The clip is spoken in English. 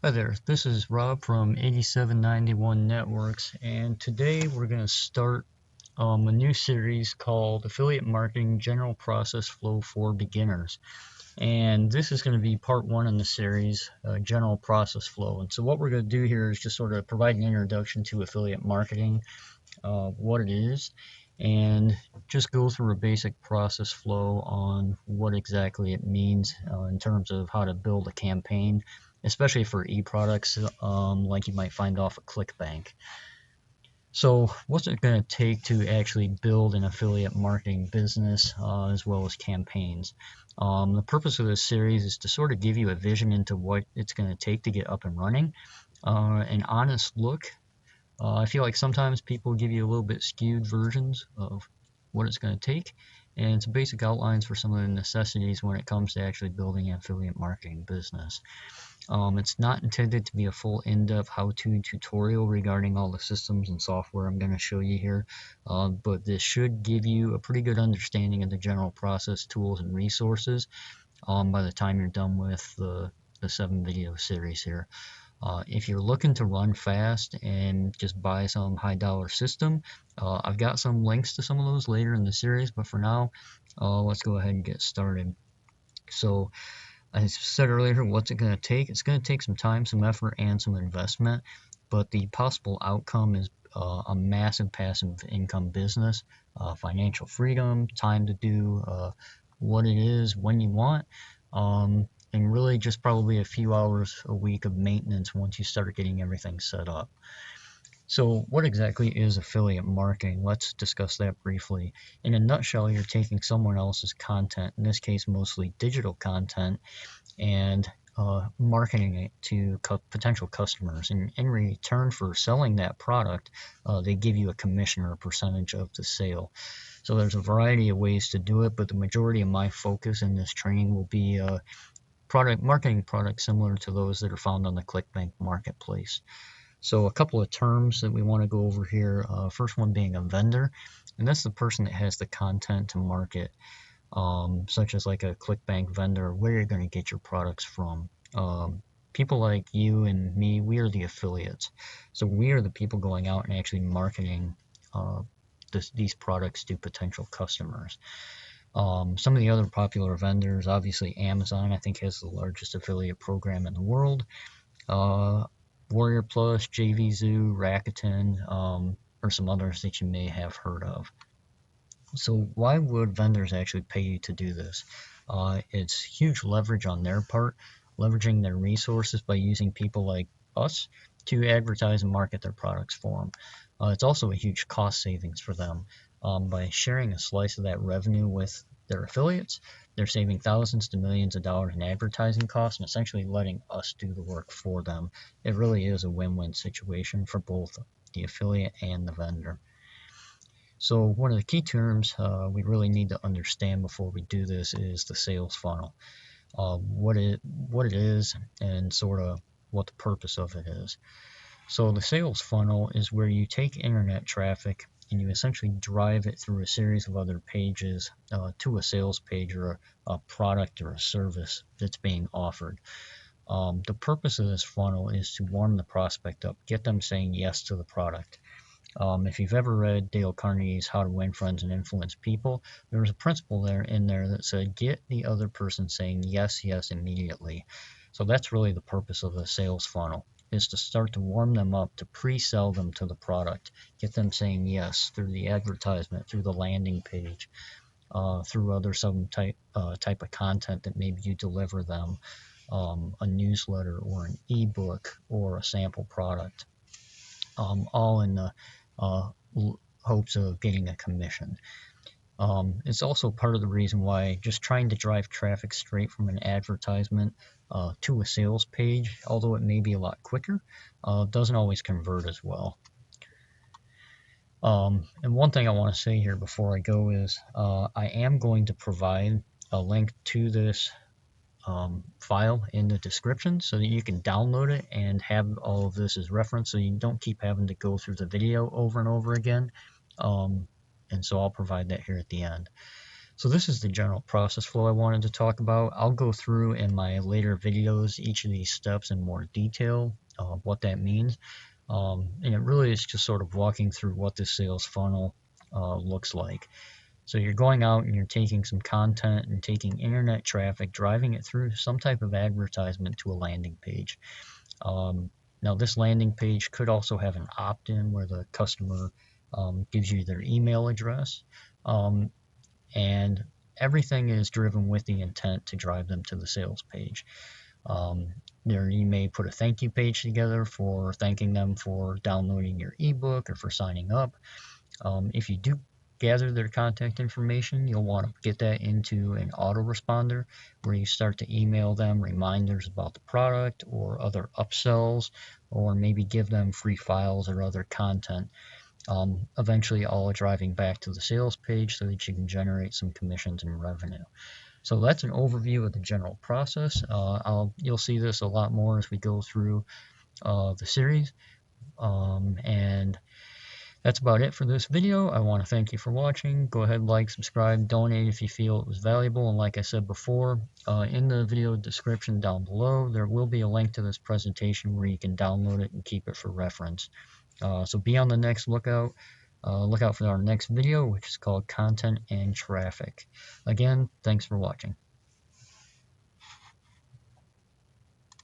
Hi there, this is Rob from 8791 Networks, and today we're going to start a new series called Affiliate Marketing General Process Flow for Beginners. And this is going to be part one in the series, General Process Flow. And so what we're going to do here is just sort of provide an introduction to affiliate marketing, what it is, and just go through a basic process flow on what exactly it means in terms of how to build a campaign, especially for e-products like you might find off of ClickBank. So what's it going to take to actually build an affiliate marketing business as well as campaigns? The purpose of this series is to sort of give you a vision into what it's going to take to get up and running, an honest look. I feel like sometimes people give you a little bit skewed versions of what it's going to take, and some basic outlines for some of the necessities when it comes to actually building an affiliate marketing business. It's not intended to be a full in-depth how-to tutorial regarding all the systems and software I'm going to show you here, but this should give you a pretty good understanding of the general process, tools, and resources by the time you're done with the 7 video series here. If you're looking to run fast and just buy some high dollar system, I've got some links to some of those later in the series, but for now, let's go ahead and get started. So I said earlier, what's it going to take? It's going to take some time, some effort, and some investment, but the possible outcome is a massive passive income business, financial freedom, time to do what it is when you want, and really just probably a few hours a week of maintenance once you start getting everything set up. So what exactly is affiliate marketing? Let's discuss that briefly. In a nutshell, you're taking someone else's content, in this case mostly digital content, and marketing it to potential customers. And in return for selling that product, they give you a commission or a percentage of the sale. So there's a variety of ways to do it, but the majority of my focus in this training will be marketing products similar to those that are found on the ClickBank marketplace. So a couple of terms that we want to go over here. First one being a vendor, and that's the person that has the content to market, such as like a ClickBank vendor, where you're going to get your products from. People like you and me, we are the affiliates. So we are the people going out and actually marketing these products to potential customers. Some of the other popular vendors, obviously Amazon, I think has the largest affiliate program in the world. Warrior Plus, JVZoo, Rakuten, or some others that you may have heard of. So why would vendors actually pay you to do this? It's huge leverage on their part, leveraging their resources by using people like us to advertise and market their products for them. It's also a huge cost savings for them. By sharing a slice of that revenue with their affiliates, they're saving thousands to millions of dollars in advertising costs and essentially letting us do the work for them. It really is a win-win situation for both the affiliate and the vendor. So one of the key terms we really need to understand before we do this is the sales funnel, what it is, and sort of what the purpose of it is. So the sales funnel is where you take internet traffic and you essentially drive it through a series of other pages to a sales page or a product or a service that's being offered. The purpose of this funnel is to warm the prospect up, get them saying yes to the product. If you've ever read Dale Carnegie's How to Win Friends and Influence People, there was a principle in there that said get the other person saying yes, yes immediately. So that's really the purpose of the sales funnel, is to start to warm them up, to pre-sell them to the product, get them saying yes through the advertisement, through the landing page, through some type of content that maybe you deliver them, a newsletter or an ebook or a sample product, all in the hopes of getting a commission. It's also part of the reason why just trying to drive traffic straight from an advertisement to a sales page, although it may be a lot quicker, doesn't always convert as well. And one thing I want to say here before I go is I am going to provide a link to this file in the description so that you can download it and have all of this as reference so you don't keep having to go through the video over and over again. And so I'll provide that here at the end. So this is the general process flow I wanted to talk about. I'll go through in my later videos each of these steps in more detail, what that means. And it really is just sort of walking through what the sales funnel looks like. So you're going out and you're taking some content and taking internet traffic, driving it through some type of advertisement to a landing page. Now this landing page could also have an opt-in where the customer gives you their email address. And everything is driven with the intent to drive them to the sales page. There you may put a thank you page together for thanking them for downloading your ebook or for signing up. If you do gather their contact information, you'll want to get that into an autoresponder where you start to email them reminders about the product or other upsells, or maybe give them free files or other content. Eventually all driving back to the sales page so that you can generate some commissions and revenue. So that's an overview of the general process. You'll see this a lot more as we go through the series. And that's about it for this video. I want to thank you for watching. Go ahead, like, subscribe, donate if you feel it was valuable. And like I said before, in the video description down below, there will be a link to this presentation where you can download it and keep it for reference. So be on the next lookout. Look out for our next video, which is called Content and Traffic. Again, thanks for watching.